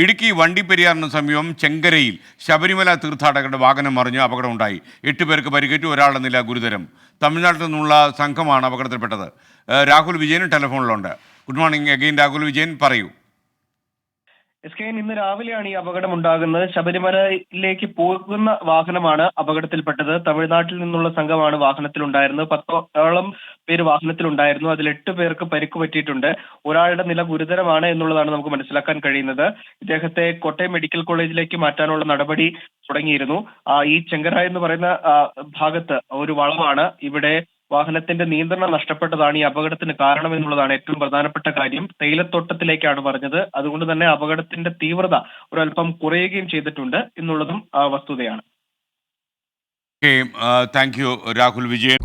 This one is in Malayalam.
ഇടുക്കി വണ്ടിപ്പെരിയാറിന് സമീപം ചെങ്കരയിൽ ശബരിമല തീർത്ഥാടകരുടെ വാഹനം മറിഞ്ഞ് അപകടമുണ്ടായി. 8 പേർക്ക് പരിക്കേറ്റു, ഒരാളുടെ നില ഗുരുതരം. തമിഴ്നാട്ടിൽ നിന്നുള്ള സംഘമാണ് അപകടത്തിൽപ്പെട്ടത്. രാഹുൽ വിജയൻ ടെലിഫോണിലുണ്ട്. Good morning again Rahul Vijayan, പറയൂ. ഇന്ന് രാവിലെയാണ് ഈ അപകടം ഉണ്ടാകുന്നത്. ശബരിമലയിലേക്ക് പോകുന്ന വാഹനമാണ് അപകടത്തിൽപ്പെട്ടത്. തമിഴ്നാട്ടിൽ നിന്നുള്ള സംഘമാണ് വാഹനത്തിലുണ്ടായിരുന്നത്. 10ഓളം പേര് വാഹനത്തിലുണ്ടായിരുന്നു. അതിൽ 8 പേർക്ക് പരിക്ക് പറ്റിയിട്ടുണ്ട്. ഒരാളുടെ നില ഗുരുതരമാണ് എന്നുള്ളതാണ് നമുക്ക് മനസ്സിലാക്കാൻ കഴിയുന്നത്. ഇദ്ദേഹത്തെ കോട്ടയം മെഡിക്കൽ കോളേജിലേക്ക് മാറ്റാനുള്ള നടപടി തുടങ്ങിയിരുന്നു. ഈ ചെങ്കര എന്ന് പറയുന്ന ഭാഗത്ത് ഒരു വളവാണ്. ഇവിടെ വാഹനത്തിന്റെ നിയന്ത്രണം നഷ്ടപ്പെട്ടതാണ് ഈ അപകടത്തിന് കാരണം എന്നുള്ളതാണ് ഏറ്റവും പ്രധാനപ്പെട്ട കാര്യം. തേയിലത്തോട്ടത്തിലേക്കാണ് പറഞ്ഞത്. അതുകൊണ്ട് തന്നെ അപകടത്തിന്റെ തീവ്രത ഒരല്പം കുറയുകയും ചെയ്തിട്ടുണ്ട് എന്നുള്ളതും വസ്തുതയാണ്. Thank you Rahul Vijayan.